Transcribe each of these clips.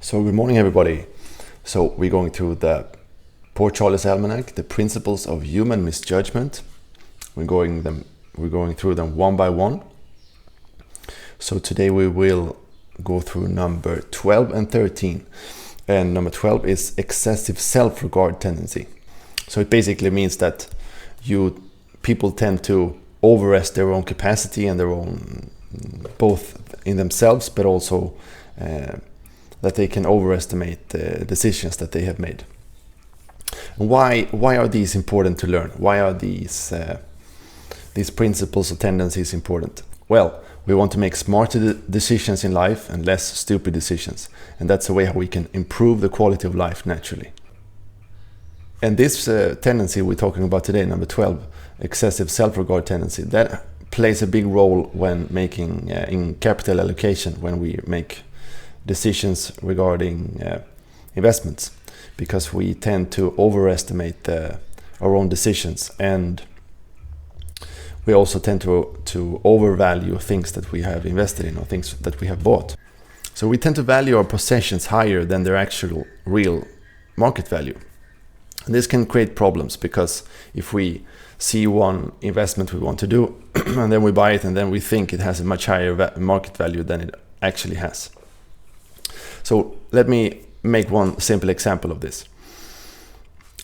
So good morning, everybody. So we're going through the Poor Charlie's Almanac, the principles of human misjudgment. We're going through them one by one. So today we will go through number 12 and 13. And number 12 is excessive self-regard tendency. So it basically means that people tend to overestimate their own capacity and their own, both in themselves, but also that they can overestimate the decisions that they have made. And why are these important to learn? Why are these principles or tendencies important? Well, we want to make smarter decisions in life and less stupid decisions. And that's a way how we can improve the quality of life naturally. And this tendency we're talking about today, number 12, excessive self-regard tendency, that plays a big role when making in capital allocation, when we make decisions regarding investments, because we tend to overestimate our own decisions, and we also tend to overvalue things that we have invested in or things that we have bought. So we tend to value our possessions higher than their actual real market value. And this can create problems, because if we see one investment we want to do and then we buy it and then we think it has a much higher market value than it actually has. So let me make one simple example of this.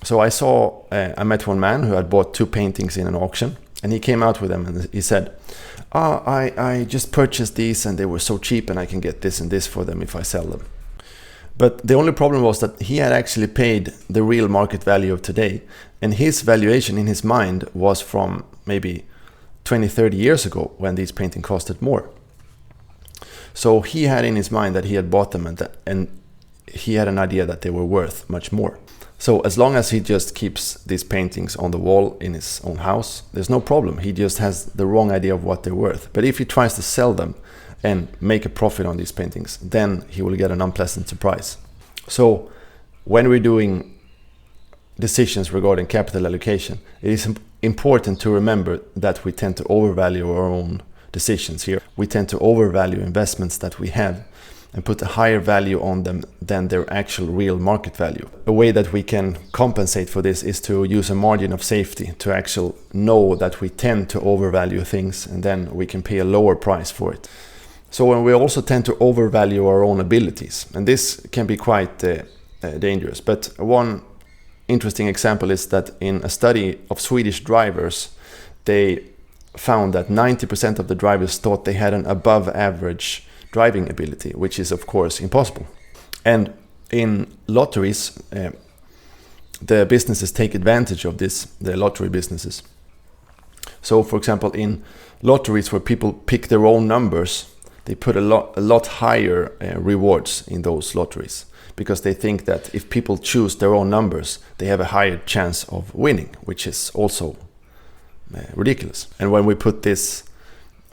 So I met one man who had bought 2 paintings in an auction, and he came out with them and he said, I just purchased these and they were so cheap and I can get this and this for them if I sell them. But the only problem was that he had actually paid the real market value of today, and his valuation in his mind was from maybe 20-30 years ago, when these paintings costed more. So he had in his mind that he had bought them and he had an idea that they were worth much more. So as long as he just keeps these paintings on the wall in his own house, there's no problem. He just has the wrong idea of what they're worth. But if he tries to sell them and make a profit on these paintings, then he will get an unpleasant surprise. So when we're doing decisions regarding capital allocation, it is important to remember that we tend to overvalue our own decisions here. We tend to overvalue investments that we have and put a higher value on them than their actual real market value. A way that we can compensate for this is to use a margin of safety, to actually know that we tend to overvalue things, and then we can pay a lower price for it. So when we also tend to overvalue our own abilities, and this can be quite dangerous. But one interesting example is that in a study of Swedish drivers, they found that 90% of the drivers thought they had an above average driving ability, which is of course impossible. And in lotteries, the businesses take advantage of this, the lottery businesses. So for example, in lotteries where people pick their own numbers, they put a lot higher rewards in those lotteries, because they think that if people choose their own numbers, they have a higher chance of winning, which is also ridiculous. And when we put this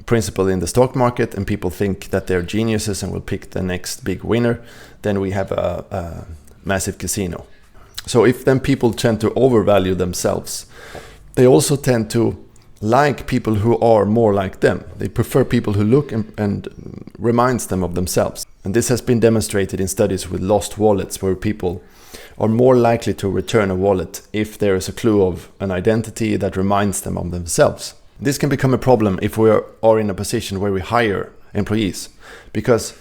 principle in the stock market and people think that they're geniuses and will pick the next big winner, then we have a massive casino. So if then people tend to overvalue themselves, they also tend to like people who are more like them. They prefer people who look and reminds them of themselves. And this has been demonstrated in studies with lost wallets, where people are more likely to return a wallet if there is a clue of an identity that reminds them of themselves. This can become a problem if we are in a position where we hire employees, because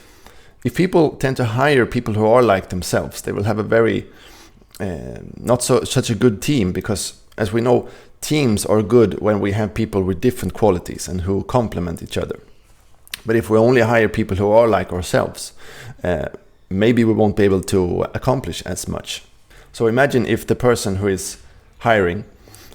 if people tend to hire people who are like themselves, they will have a very such a good team, because as we know, teams are good when we have people with different qualities and who complement each other. But if we only hire people who are like ourselves, maybe we won't be able to accomplish as much. So imagine if the person who is hiring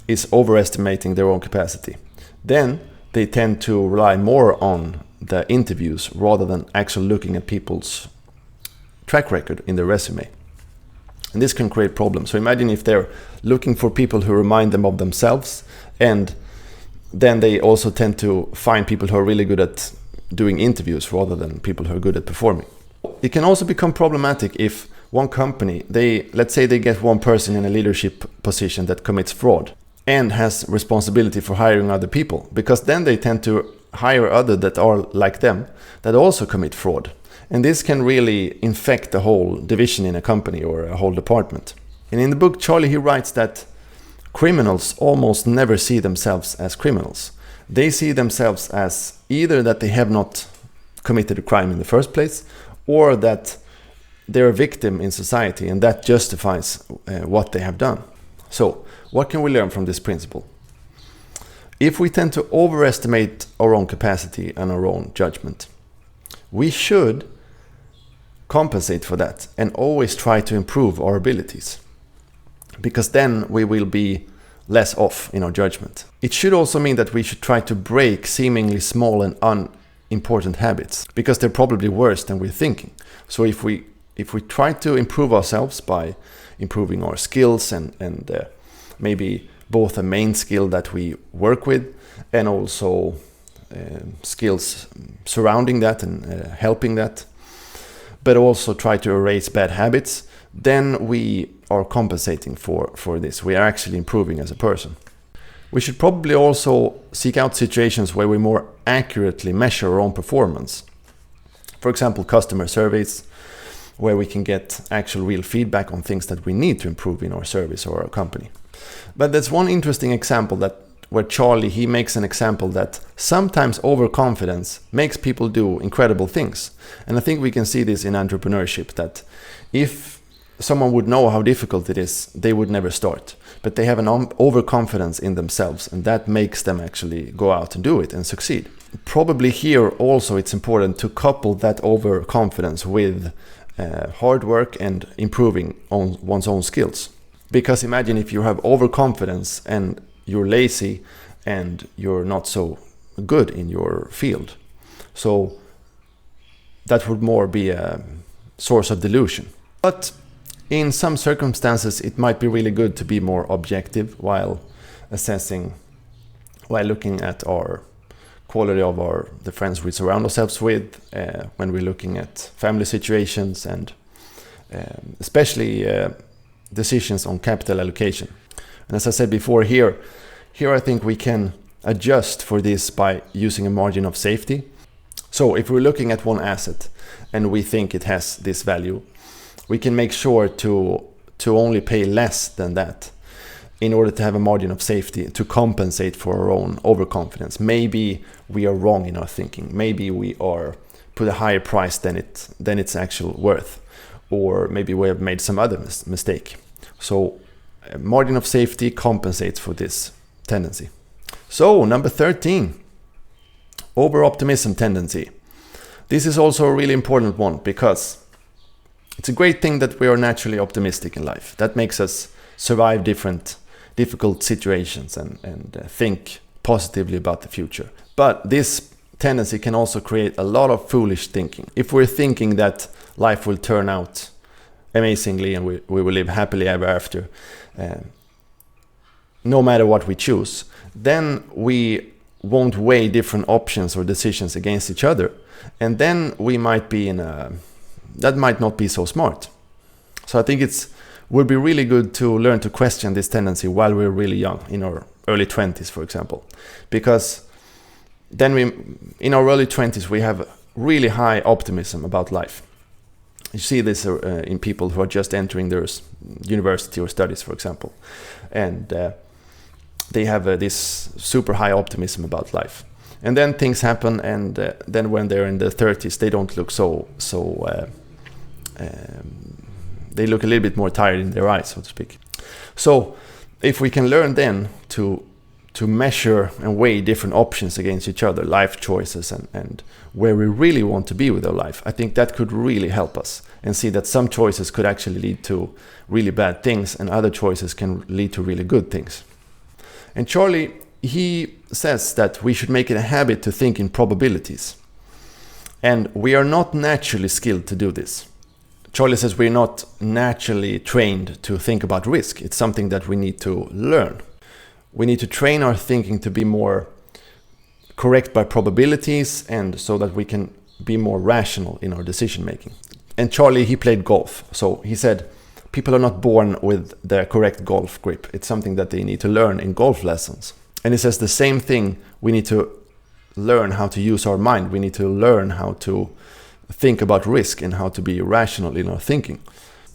is overestimating their own capacity. Then they tend to rely more on the interviews rather than actually looking at people's track record in their resume. And this can create problems. So imagine if they're looking for people who remind them of themselves, and then they also tend to find people who are really good at doing interviews rather than people who are good at performing. It can also become problematic if one company, let's say they get one person in a leadership position that commits fraud and has responsibility for hiring other people, because then they tend to hire others that are like them, that also commit fraud. And this can really infect a whole division in a company or a whole department. And in the book, Charlie, he writes that criminals almost never see themselves as criminals. They see themselves as either that they have not committed a crime in the first place, or that they're a victim in society, and that justifies what they have done. So, what can we learn from this principle? If we tend to overestimate our own capacity and our own judgment, we should compensate for that and always try to improve our abilities, because then we will be less off in our judgment. It should also mean that we should try to break seemingly small and unimportant habits, because they're probably worse than we're thinking. So if we try to improve ourselves by improving our skills and maybe both a main skill that we work with and also skills surrounding that and helping that, but also try to erase bad habits, then we are compensating for this. We are actually improving as a person. We should probably also seek out situations where we more accurately measure our own performance. For example, customer surveys, where we can get actual real feedback on things that we need to improve in our service or our company. But there's one interesting example where Charlie, he makes an example that sometimes overconfidence makes people do incredible things. And I think we can see this in entrepreneurship, that if someone would know how difficult it is, they would never start. But they have an overconfidence in themselves, and that makes them actually go out and do it and succeed. Probably here also it's important to couple that overconfidence with hard work and improving on one's own skills. Because imagine if you have overconfidence and you're lazy and you're not so good in your field. So that would more be a source of delusion. But in some circumstances, it might be really good to be more objective while looking at our quality of the friends we surround ourselves with, when we're looking at family situations and especially decisions on capital allocation. And as I said before, here I think we can adjust for this by using a margin of safety. So if we're looking at one asset and we think it has this value, we can make sure to only pay less than that in order to have a margin of safety to compensate for our own overconfidence. Maybe we are wrong in our thinking. Maybe we are put a higher price than its actual worth, or maybe we have made some other mistake. So a margin of safety compensates for this tendency. So number 13, over-optimism tendency. This is also a really important one, because it's a great thing that we are naturally optimistic in life. That makes us survive difficult situations and think positively about the future. But this tendency can also create a lot of foolish thinking. If we're thinking that life will turn out amazingly and we will live happily ever after, no matter what we choose, then we won't weigh different options or decisions against each other. And then we might be that might not be so smart. So I think would be really good to learn to question this tendency while we're really young, in our early 20s, for example. Because then in our early 20s, we have really high optimism about life. You see this in people who are just entering their university or studies, for example. And they have this super high optimism about life. And then things happen, and then when they're in their 30s, they don't look they look a little bit more tired in their eyes, so to speak. So if we can learn then to measure and weigh different options against each other, life choices and where we really want to be with our life, I think that could really help us, and see that some choices could actually lead to really bad things and other choices can lead to really good things. And Charlie, he says that we should make it a habit to think in probabilities. And we are not naturally skilled to do this. Charlie says we're not naturally trained to think about risk. It's something that we need to learn. We need to train our thinking to be more correct by probabilities, and so that we can be more rational in our decision making. And Charlie, he played golf. So he said people are not born with the correct golf grip. It's something that they need to learn in golf lessons. And he says the same thing, we need to learn how to use our mind. We need to learn how to think about risk and how to be rational in our thinking.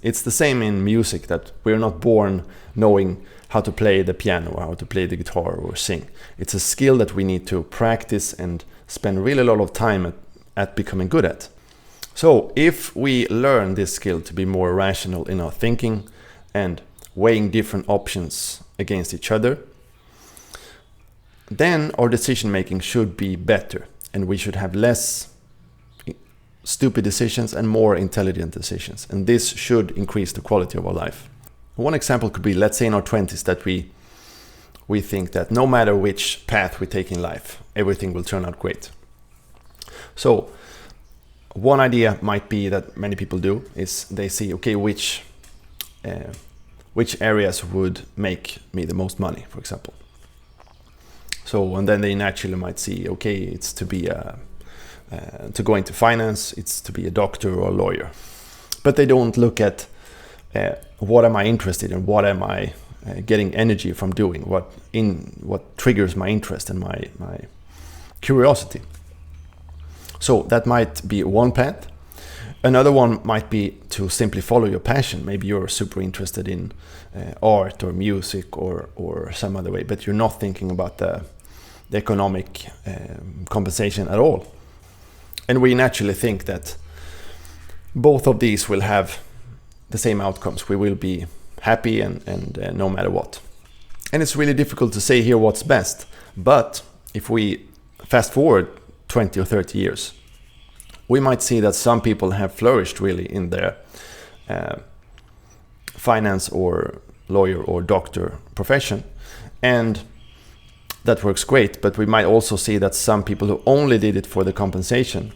It's the same in music, that we're not born knowing how to play the piano or how to play the guitar or sing. It's a skill that we need to practice and spend really a lot of time at becoming good at. So if we learn this skill to be more rational in our thinking and weighing different options against each other, then our decision making should be better, and we should have less stupid decisions and more intelligent decisions. And this should increase the quality of our life. One example could be, let's say in our 20s, that we think that no matter which path we take in life, everything will turn out great. So one idea might be that many people do is they see, okay, which areas would make me the most money, for example. So, and then they naturally might see, okay, it's to be to go into finance, it's to be a doctor or a lawyer. But they don't look at what am I interested in, what am I getting energy from doing, what triggers my interest and my curiosity. So that might be one path. Another one might be to simply follow your passion. Maybe you're super interested in art or music or some other way, but you're not thinking about the economic compensation at all. And we naturally think that both of these will have the same outcomes. We will be happy and no matter what. And it's really difficult to say here what's best. But if we fast forward 20 or 30 years, we might see that some people have flourished really in their finance or lawyer or doctor profession, and that works great. But we might also see that some people who only did it for the compensation,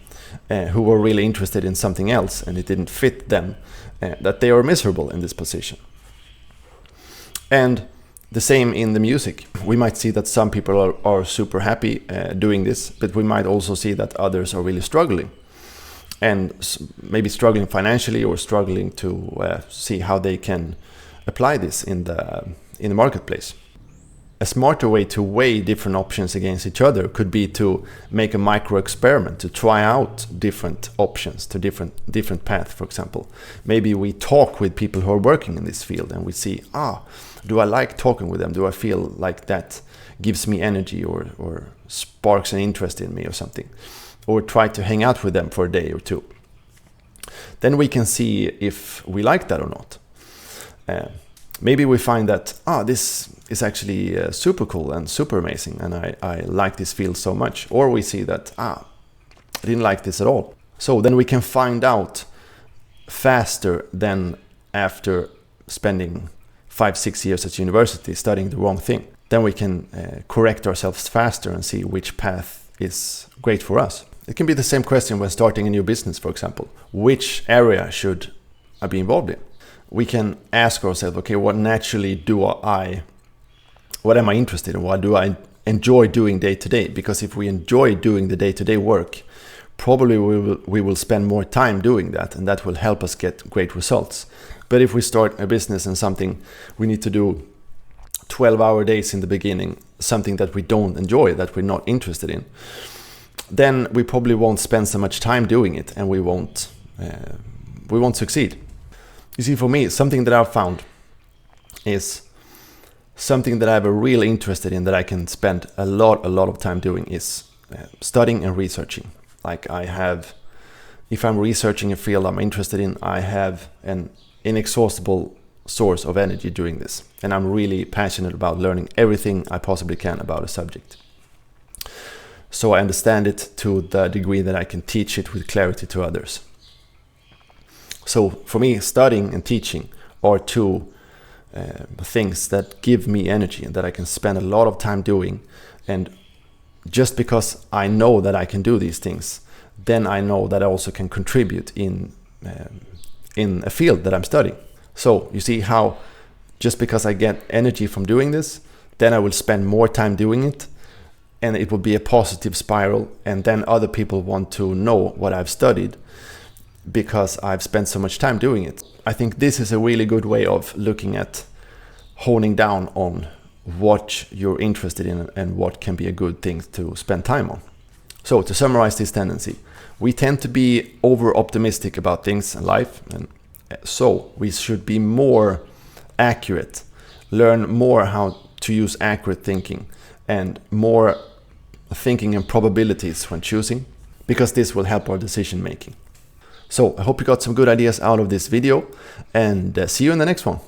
who were really interested in something else and it didn't fit them, that they are miserable in this position. And the same in the music. We might see that some people are super happy doing this, but we might also see that others are really struggling, and maybe struggling financially or struggling to see how they can apply this in the marketplace. A smarter way to weigh different options against each other could be to make a micro experiment, to try out different options to different paths, for example. Maybe we talk with people who are working in this field and we see, do I like talking with them? Do I feel like that gives me energy or sparks an interest in me or something? Or try to hang out with them for a day or two. Then we can see if we like that or not. Maybe we find that, this is actually super cool and super amazing and I like this field so much. Or we see that, I didn't like this at all. So then we can find out faster than after spending 5-6 years at university studying the wrong thing. Then we can correct ourselves faster and see which path is great for us. It can be the same question when starting a new business, for example. Which area should I be involved in? We can ask ourselves, okay, what am I interested in? What do I enjoy doing day to day? Because if we enjoy doing the day-to-day work, probably we will spend more time doing that, and that will help us get great results. But if we start a business and something we need to do 12-hour days in the beginning, something that we don't enjoy, that we're not interested in, then we probably won't spend so much time doing it, and we won't succeed. You see, for me, something that I've found is something that I'm really interested in, that I can spend a lot of time doing, is studying and researching. Like if I'm researching a field I'm interested in, I have an inexhaustible source of energy doing this. And I'm really passionate about learning everything I possibly can about a subject. So I understand it to the degree that I can teach it with clarity to others. So for me, studying and teaching are two things that give me energy and that I can spend a lot of time doing. And just because I know that I can do these things, then I know that I also can contribute in a field that I'm studying. So you see how just because I get energy from doing this, then I will spend more time doing it, and it will be a positive spiral, and then other people want to know what I've studied because I've spent so much time doing it. I think this is a really good way of looking at honing down on what you're interested in and what can be a good thing to spend time on. So to summarize this tendency, We tend to be over optimistic about things in life, and so we should be more accurate, learn more how to use accurate thinking and more thinking in probabilities when choosing, because this will help our decision making. So I hope you got some good ideas out of this video, and see you in the next one.